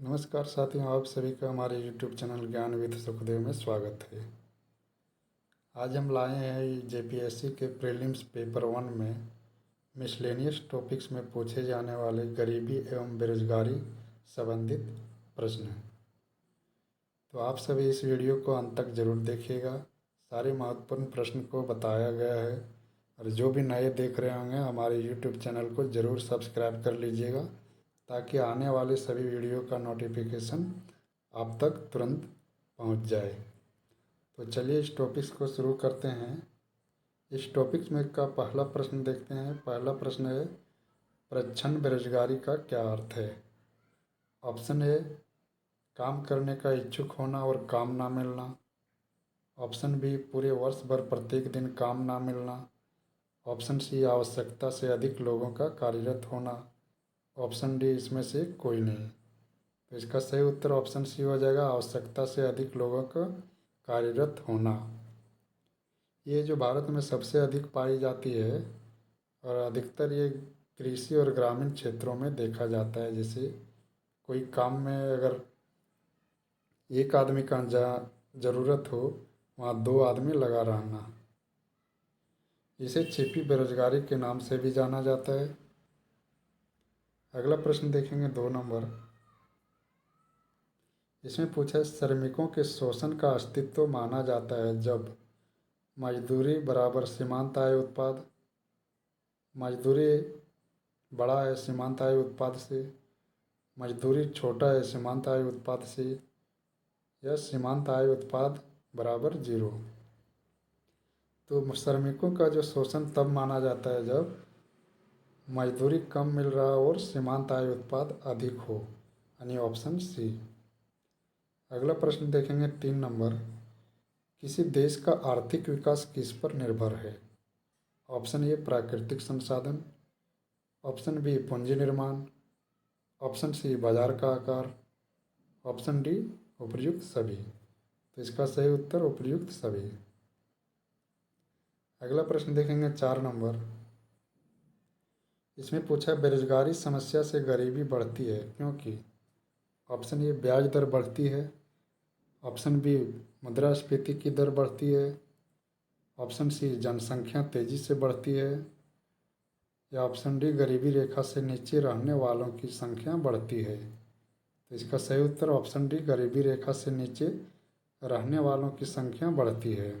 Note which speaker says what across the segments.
Speaker 1: नमस्कार साथियों, आप सभी का हमारे YouTube चैनल ज्ञान विद सुखदेव में स्वागत है। आज हम लाए हैं जेपीएससी के प्रीलिम्स पेपर 1 में मिसलेनियस टॉपिक्स में पूछे जाने वाले गरीबी एवं बेरोजगारी संबंधित प्रश्न। तो आप सभी इस वीडियो को अंत तक जरूर देखिएगा। सारे महत्वपूर्ण प्रश्न को बताया गया है और जो भी नए देख रहे होंगे हमारे YouTube चैनल को ज़रूर सब्सक्राइब कर लीजिएगा ताकि आने वाले सभी वीडियो का नोटिफिकेशन आप तक तुरंत पहुंच जाए। तो चलिए इस टॉपिक्स को शुरू करते हैं। इस टॉपिक्स में का पहला प्रश्न देखते हैं। पहला प्रश्न है, प्रच्छन्न बेरोजगारी का क्या अर्थ है? ऑप्शन ए, काम करने का इच्छुक होना और काम ना मिलना। ऑप्शन बी, पूरे वर्ष भर प्रत्येक दिन काम ना मिलना। ऑप्शन सी, आवश्यकता से अधिक लोगों का कार्यरत होना। ऑप्शन डी, इसमें से कोई नहीं। तो इसका सही उत्तर ऑप्शन सी हो जाएगा, आवश्यकता से अधिक लोगों का कार्यरत होना। ये जो भारत में सबसे अधिक पाई जाती है और अधिकतर ये कृषि और ग्रामीण क्षेत्रों में देखा जाता है। जैसे कोई काम में अगर एक आदमी का ज़रूरत हो, वहाँ 2 आदमी लगा रहना। इसे छिपी बेरोजगारी के नाम से भी जाना जाता है। अगला प्रश्न देखेंगे 2 नंबर। इसमें पूछा है, श्रमिकों के शोषण का अस्तित्व माना जाता है जब मजदूरी बराबर सीमांत आय उत्पाद, मजदूरी बड़ा है सीमांत आय उत्पाद से, मजदूरी छोटा है सीमांत आय उत्पाद से, या सीमांत आय उत्पाद बराबर 0। तो श्रमिकों का जो शोषण तब माना जाता है जब मजदूरी कम मिल रहा हो और सीमांत आय उत्पाद अधिक हो, यानी ऑप्शन सी। अगला प्रश्न देखेंगे 3 नंबर। किसी देश का आर्थिक विकास किस पर निर्भर है? ऑप्शन ए, प्राकृतिक संसाधन। ऑप्शन बी, पूंजी निर्माण। ऑप्शन सी, बाजार का आकार। ऑप्शन डी, उपर्युक्त सभी। तो इसका सही उत्तर उपर्युक्त सभी। अगला प्रश्न देखेंगे 4 नंबर। इसमें पूछा है, बेरोजगारी समस्या से गरीबी बढ़ती है क्योंकि ऑप्शन ए, ब्याज दर बढ़ती है। ऑप्शन बी, मुद्रास्फीति की दर बढ़ती है। ऑप्शन सी, जनसंख्या तेजी से बढ़ती है। या ऑप्शन डी, गरीबी रेखा से नीचे रहने वालों की संख्या बढ़ती है। तो इसका सही उत्तर ऑप्शन डी, गरीबी रेखा से नीचे रहने वालों की संख्या बढ़ती है।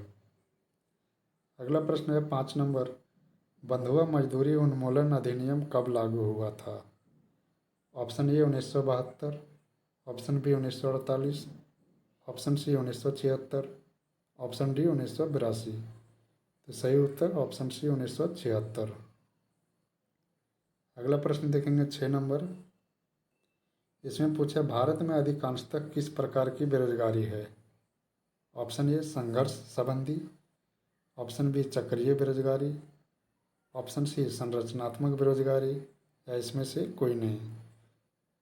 Speaker 1: अगला प्रश्न है 5 नंबर। बंधुआ मजदूरी उन्मूलन अधिनियम कब लागू हुआ था? Option A, 1972। Option B, 1948। Option C, 1976। Option D, 1982। तो सही उत्तर ऑप्शन सी, 1976। अगला प्रश्न देखेंगे 6 नंबर। इसमें पूछा, भारत में अधिकांशतः किस प्रकार की बेरोजगारी है? ऑप्शन ए, संघर्ष संबंधी। ऑप्शन बी, चक्रीय बेरोजगारी। ऑप्शन सी, संरचनात्मक बेरोजगारी, या इसमें से कोई नहीं।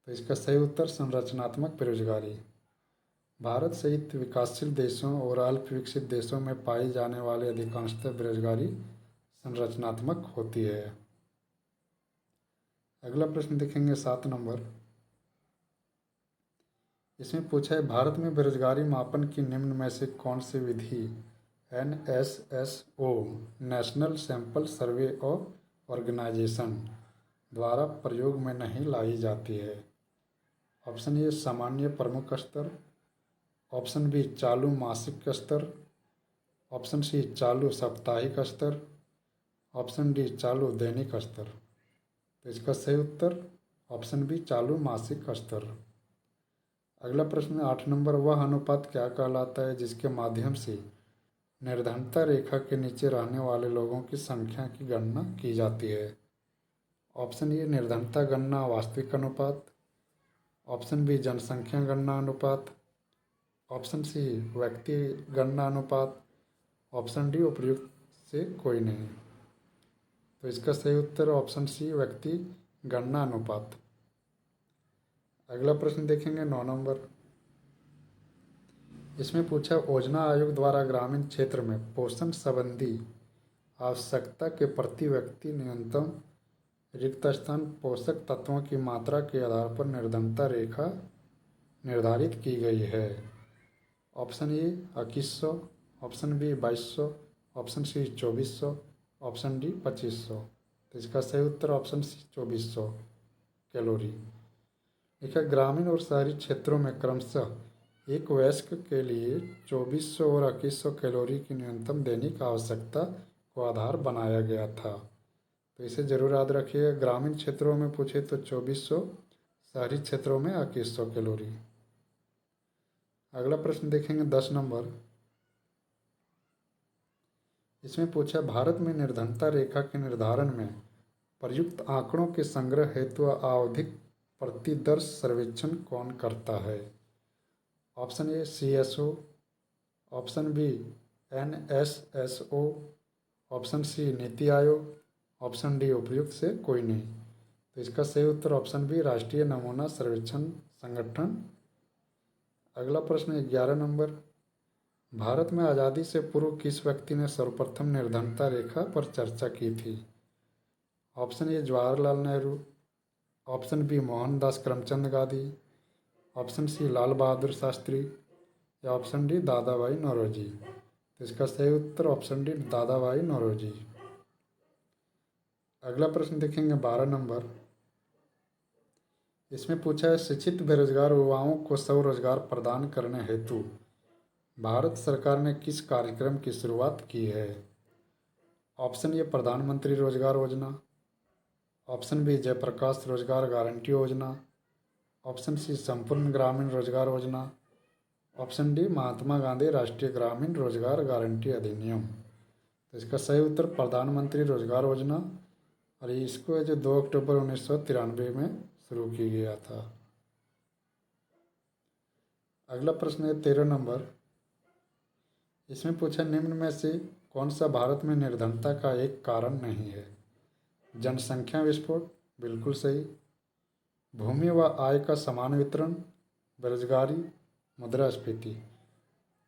Speaker 1: तो इसका सही उत्तर संरचनात्मक बेरोजगारी। भारत सहित विकासशील देशों और अल्प विकसित देशों में पाई जाने वाले अधिकांशतः बेरोजगारी संरचनात्मक होती है। अगला प्रश्न देखेंगे 7 नंबर। इसमें पूछा है, भारत में बेरोजगारी मापन की निम्न में से कौन सी विधि NSSO national sample survey of organisation द्वारा प्रयोग में नहीं लाई जाती है? ऑप्शन ए, सामान्य प्रमुख स्तर। ऑप्शन बी, चालू मासिक स्तर। ऑप्शन सी, चालू साप्ताहिक स्तर। ऑप्शन डी, चालू दैनिक स्तर। तो इसका सही उत्तर ऑप्शन बी, चालू मासिक स्तर। अगला प्रश्न 8 नंबर। वह अनुपात क्या कहलाता है जिसके माध्यम से निर्धनता रेखा के नीचे रहने वाले लोगों की संख्या की गणना की जाती है? ऑप्शन ए, निर्धनता गणना वास्तविक अनुपात। ऑप्शन बी, जनसंख्या गणना अनुपात। ऑप्शन सी, व्यक्ति गणना अनुपात। ऑप्शन डी, उपर्युक्त से कोई नहीं। तो इसका सही उत्तर ऑप्शन सी, व्यक्ति गणना अनुपात। अगला प्रश्न देखेंगे 9 नंबर। इसमें पूछा, योजना आयोग द्वारा ग्रामीण क्षेत्र में पोषण संबंधी आवश्यकता के प्रति व्यक्ति न्यूनतम रिक्त स्थान पोषक तत्वों की मात्रा के आधार पर निर्धनता रेखा निर्धारित की गई है? Option A 2100, option B 2200, option C 2400, option D 2500। तो इसका सही उत्तर ऑप्शन सी 2400 कैलोरी। देखिए, ग्रामीण और शहरी क्षेत्रों में क्रमशः एक वयस्क के लिए 2400 और 2100 कैलोरी की न्यूनतम दैनिक आवश्यकता को आधार बनाया गया था। तो इसे जरूर याद रखिएगा। ग्रामीण क्षेत्रों में पूछे तो 2400, शहरी क्षेत्रों में 2100 कैलोरी। अगला प्रश्न देखेंगे 10 नंबर। इसमें पूछा, भारत में निर्धनता रेखा के निर्धारण में प्रयुक्त आंकड़ों के संग्रह हेतु आवधिक प्रतिदर्श सर्वेक्षण कौन करता है? Option A CSO, option B NSSO, option C NITI Aayog, option D उपयुक्त से कोई नहीं। तो इसका सही उत्तर ऑप्शन बी राष्ट्रीय नमूना सर्वेक्षण संगठन। अगला प्रश्न 11 नंबर। भारत में आज़ादी से पूर्व किस व्यक्ति ने सर्वप्रथम निर्धनता रेखा पर चर्चा की थी? Option A Jawaharlal Nehru, option B Mohandas Karamchand Gandhi, option C Lal Bahadur Shastri या ऑप्शन डी दादा भाई नौरोजी। तो इसका सही उत्तर ऑप्शन डी दादा भाई नौरोजी। अगला प्रश्न देखेंगे 12 नंबर। इसमें पूछा है, शिक्षित बेरोजगार युवाओं को स्वरोजगार प्रदान करने हेतु भारत सरकार ने किस कार्यक्रम की शुरुआत की है? ऑप्शन ए प्रधानमंत्री रोजगार योजना, ऑप्शन बी जयप्रकाश रोजगार गारंटी योजना, ऑप्शन सी संपूर्ण ग्रामीण रोजगार योजना, ऑप्शन डी महात्मा गांधी राष्ट्रीय ग्रामीण रोजगार गारंटी अधिनियम। तो इसका सही उत्तर प्रधानमंत्री रोजगार योजना, और इसको जो 2 अक्टूबर 1993 में शुरू किया गया था। अगला प्रश्न है 13 नंबर। इसमें पूछा, निम्न में से कौन सा भारत में निर्धनता का एक कारण नहीं है? जनसंख्या विस्फोट, बिल्कुल सही। भूमि व आय का समान वितरण, बेरोजगारी, मुद्रास्फीति।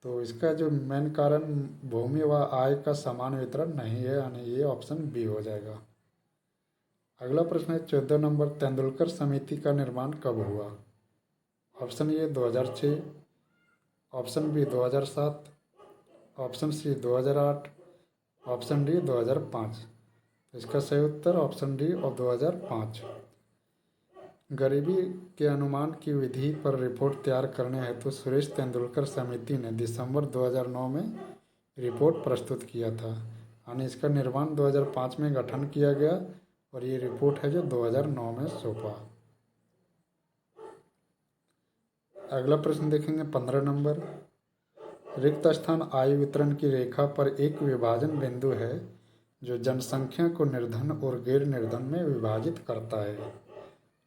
Speaker 1: तो इसका जो मेन कारण भूमि व आय का समान वितरण नहीं है, यानी ये ऑप्शन बी हो जाएगा। अगला प्रश्न है 14 नंबर। तेंदुलकर समिति का निर्माण कब हुआ? Option A 2006, option B 2007, option C 2008, option D 2005। तो इसका सही उत्तर ऑप्शन डी और 2005। गरीबी के अनुमान की विधि पर रिपोर्ट तैयार करने हेतु सुरेश तेंदुलकर समिति ने दिसंबर 2009 में रिपोर्ट प्रस्तुत किया था, यानी इसका निर्माण 2005 में गठन किया गया और ये रिपोर्ट है जो 2009 में सौंपा। अगला प्रश्न देखेंगे 15 नंबर। रिक्त स्थान आय वितरण की रेखा पर एक विभाजन बिंदु है जो जनसंख्या को निर्धन और गैर निर्धन में विभाजित करता है।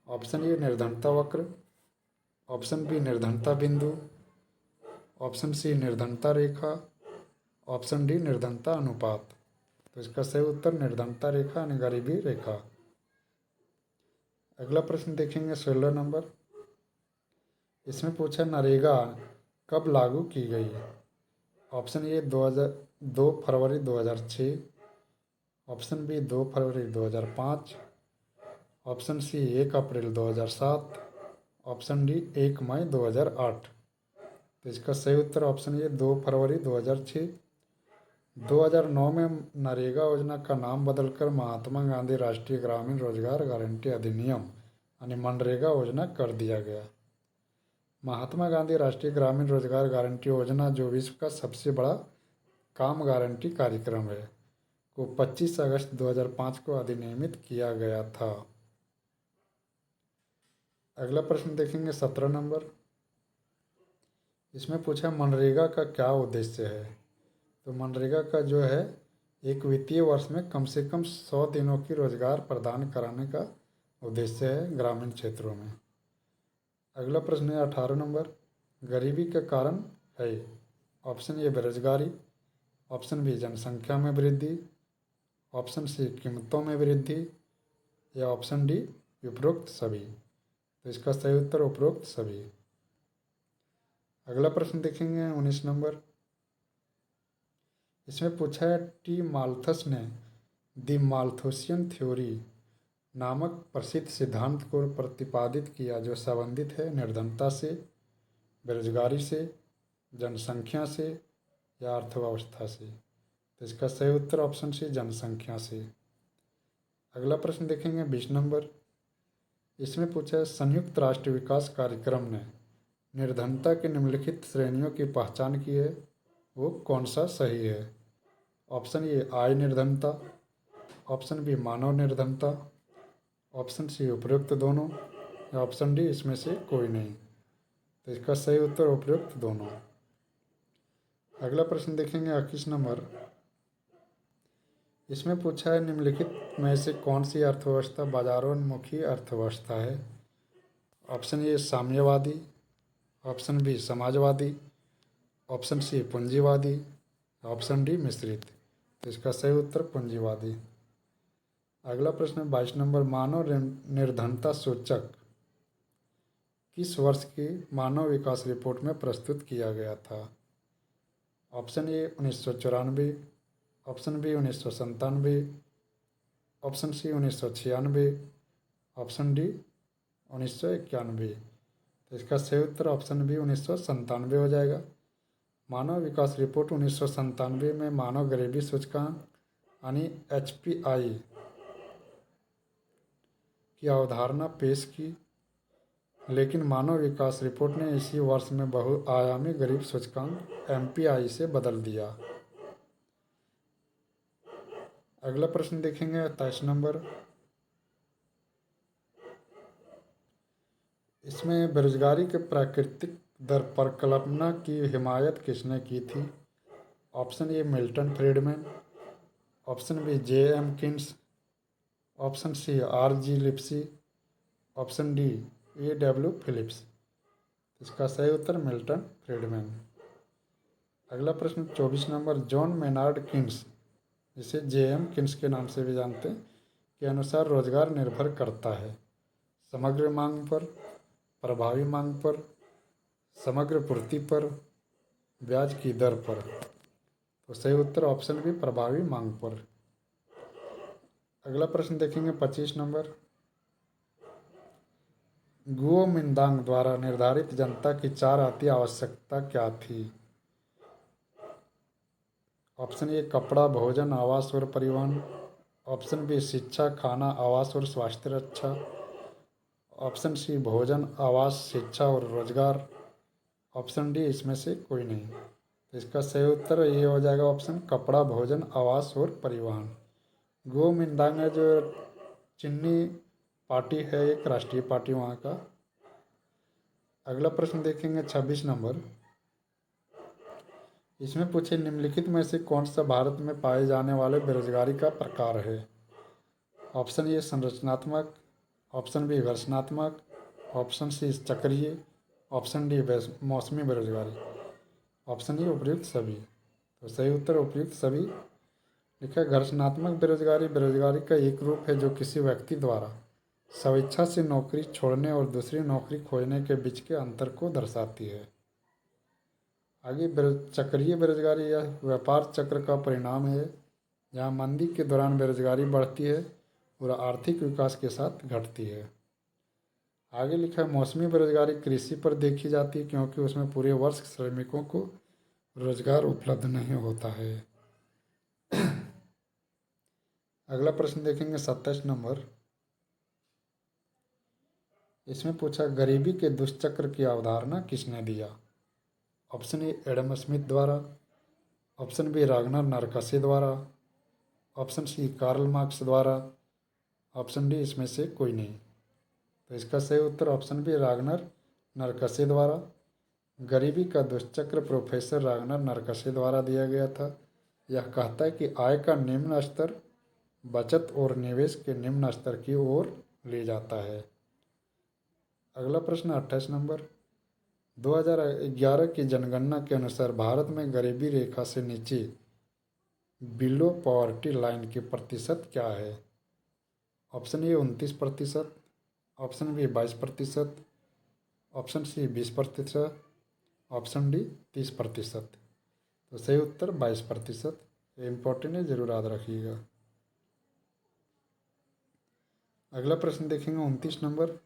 Speaker 1: ऑप्शन ए निर्धनता वक्र, ऑप्शन बी निर्धनता बिंदु, ऑप्शन सी निर्धनता रेखा, ऑप्शन डी निर्धनता अनुपात। तो इसका सही उत्तर निर्धनता रेखा यानी गरीबी रेखा। अगला प्रश्न देखेंगे 16 नंबर। इसमें पूछा, नरेगा कब लागू की गई? ऑप्शन ए 2 फरवरी 2006, ऑप्शन बी 2 फरवरी 2005, ऑप्शन सी 1 अप्रैल 2007, ऑप्शन डी 1 मई 2008। तो इसका सही उत्तर ऑप्शन ए 2 फरवरी 2006। 2009 में नरेगा योजना का नाम बदलकर महात्मा गांधी राष्ट्रीय ग्रामीण रोजगार गारंटी अधिनियम यानी मनरेगा योजना कर दिया गया। महात्मा गांधी राष्ट्रीय ग्रामीण रोजगार गारंटी योजना जो विश्व का सबसे बड़ा काम गारंटी कार्यक्रम है को 25 अगस्त 2005 को अधिनियमित किया गया था। अगला प्रश्न देखेंगे 17 नंबर। इसमें पूछा, मनरेगा का क्या उद्देश्य है? तो मनरेगा का जो है एक वित्तीय वर्ष में कम से कम 100 दिनों की रोजगार प्रदान कराने का उद्देश्य है ग्रामीण क्षेत्रों में। अगला प्रश्न है 18 नंबर। गरीबी का कारण है? ऑप्शन ए बेरोजगारी, ऑप्शन बी जनसंख्या में वृद्धि, ऑप्शन सी कीमतों में वृद्धि या ऑप्शन डी उपरोक्त सभी। तो इसका सही उत्तर उपरोक्त सभी। अगला प्रश्न देखेंगे 19 नंबर। इसमें पूछा है, टी माल्थस ने द माल्थुसियन थ्योरी नामक प्रसिद्ध सिद्धांत को प्रतिपादित किया जो संबंधित है निर्धनता से। बेरोजगारी से, जनसंख्या से या अर्थव्यवस्था से? तो इसका सही उत्तर ऑप्शन सी, जनसंख्या से। अगला प्रश्न देखेंगे 20 नंबर। इसमें पूछा है संयुक्त राष्ट्र विकास कार्यक्रम ने निर्धनता की निम्नलिखित श्रेणियों की पहचान की है, वो कौन सा सही है? ऑप्शन ए आय निर्धनता, ऑप्शन बी मानव निर्धनता, ऑप्शन सी उपरोक्त दोनों, या ऑप्शन डी इसमें से कोई नहीं। तो इसका सही उत्तर उपरोक्त दोनों। अगला प्रश्न देखेंगे 21 नंबर। इसमें पूछा है निम्नलिखित में से कौन सी अर्थव्यवस्था बाजारोन्मुखी अर्थव्यवस्था है? ऑप्शन ए साम्यवादी, ऑप्शन बी समाजवादी, ऑप्शन सी पूंजीवादी, ऑप्शन डी मिश्रित। तो इसका सही उत्तर पूंजीवादी। अगला प्रश्न 22 नंबर। मानव निर्धनता सूचक किस वर्ष की मानव विकास रिपोर्ट में प्रस्तुत किया गया था? Option A 1994, option B 1997, option C 1996, option D 1991। तो इसका सही उत्तर ऑप्शन बी 1997 हो जाएगा। मानव विकास रिपोर्ट 1997 में मानव गरीबी सूचकांक यानी HPI की अवधारणा पेश की, लेकिन मानव विकास रिपोर्ट ने इसी वर्ष में बहुआयामी गरीब सूचकांक MPI से बदल दिया। अगला प्रश्न देखेंगे 23 नंबर। इसमें बेरोजगारी के प्राकृतिक दर पर कल्पना की हिमायत किसने की थी? Option A Milton Friedman, option B JM Keynes, option C RG Lipsey, option D AW Phillips. इसका सही उत्तर मिल्टन फ्रीडमैन। अगला प्रश्न 24 नंबर। जॉन मेनार्ड किन्स, जिसे JM किन्स के नाम से भी जानते हैं, के अनुसार रोजगार निर्भर करता है समग्र मांग पर, प्रभावी मांग पर, समग्र पूर्ति पर, ब्याज की दर पर। तो सही उत्तर ऑप्शन बी प्रभावी मांग पर। अगला प्रश्न देखेंगे 25 नंबर। गुओमिंदांग द्वारा निर्धारित जनता की 4 अति आवश्यकता क्या थी? ऑप्शन ए कपड़ा, भोजन, आवास और परिवहन, ऑप्शन बी शिक्षा, खाना, आवास और स्वास्थ्य रक्षा, ऑप्शन सी भोजन, आवास, शिक्षा और रोजगार, ऑप्शन डी इसमें से कोई नहीं। तो इसका सही उत्तर ये हो जाएगा ऑप्शन कपड़ा, भोजन, आवास और परिवहन। गुओमिंदांग है जो चिन्नी पार्टी है, एक राष्ट्रीय पार्टी वहाँ का। अगला प्रश्न देखेंगे 26 नंबर। इसमें पूछे निम्नलिखित में से कौन सा भारत में पाए जाने वाले बेरोजगारी का प्रकार है? ऑप्शन ए संरचनात्मक, ऑप्शन बी घर्षणात्मक, ऑप्शन सी चक्रीय, ऑप्शन डी मौसमी बेरोजगारी, ऑप्शन ई उपयुक्त सभी। तो सही उत्तर उपयुक्त सभी लिखा है। घर्षणात्मक बेरोजगारी बेरोजगारी का एक रूप है जो किसी व्यक्ति द्वारा स्वेच्छा से नौकरी छोड़ने और दूसरी नौकरी खोजने के बीच के अंतर को दर्शाती है। आगे चक्रीय बेरोजगारी यह व्यापार चक्र का परिणाम है, जहाँ मंदी के दौरान बेरोजगारी बढ़ती है और आर्थिक विकास के साथ घटती है। आगे लिखा है मौसमी बेरोजगारी कृषि पर देखी जाती है, क्योंकि उसमें पूरे वर्ष श्रमिकों को रोजगार उपलब्ध नहीं होता है। अगला प्रश्न देखेंगे 27 नंबर। इसमें पूछा गरीबी के दुष्चक्र की अवधारणा किसने दिया? ऑप्शन ए एडम स्मिथ द्वारा, ऑप्शन बी रागनर नरकसे द्वारा, ऑप्शन सी कार्ल मार्क्स द्वारा, ऑप्शन डी इसमें से कोई नहीं। तो इसका सही उत्तर ऑप्शन बी रागनर नरकसे द्वारा। गरीबी का दुष्चक्र प्रोफेसर रागनर नरकसे द्वारा दिया गया था। यह कहता है कि आय का निम्न स्तर बचत और निवेश के निम्न स्तर की ओर ले जाता है। अगला प्रश्न 28 नंबर। 2011 की जनगणना के अनुसार भारत में गरीबी रेखा से नीचे बिलो पॉवर्टी लाइन की प्रतिशत क्या है? Option A 29%, option B 22%, option C 20%, option D 30%। तो सही उत्तर 22%। ये इम्पोर्टेंट है, जरूर याद रखिएगा। अगला प्रश्न देखेंगे 29 नंबर।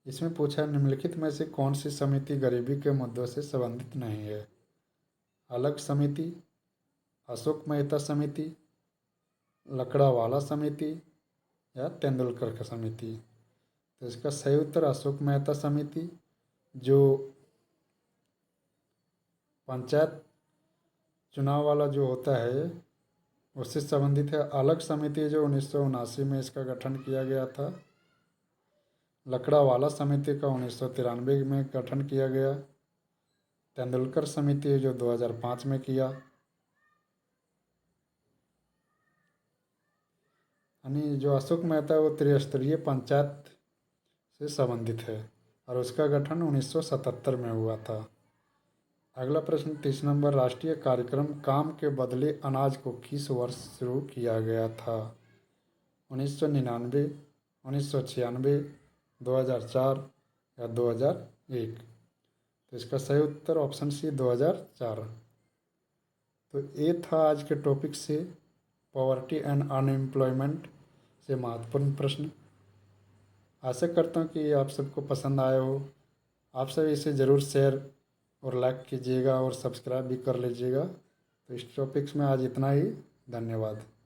Speaker 1: इसमें पूछा है निम्नलिखित में से कौन सी समिति गरीबी के मुद्दों से संबंधित नहीं है। अलग समिति, अशोक मेहता समिति, लकड़ावाला समिति या तेंदुलकर का समिति। तो इसका सही उत्तर अशोक मेहता समिति, जो पंचायत चुनाव वाला जो होता है उससे संबंधित है। अलग समिति जो 1979 में इसका गठन किया गया था। लकड़ावाला समिति का 1993 में गठन किया गया। तेंदुलकर समिति जो 2005 में किया। यानी जो अशोक मेहता है वो त्रिस्तरीय पंचायत से संबंधित है और उसका गठन 1977 में हुआ था। अगला प्रश्न 30 नंबर, राष्ट्रीय कार्यक्रम काम के बदले अनाज को किस वर्ष शुरू किया गया था। 1999, 1996, 2004 या 2001। तो इसका सही उत्तर ऑप्शन सी 2004। तो ये था आज के टॉपिक से पॉवर्टी एंड अनएम्प्लॉयमेंट से महत्वपूर्ण प्रश्न। आशा करता हूँ कि आप सबको पसंद आया हो। आप सब इसे ज़रूर शेयर और लाइक कीजिएगा और सब्सक्राइब भी कर लीजिएगा। तो इस टॉपिक्स में आज इतना ही। धन्यवाद।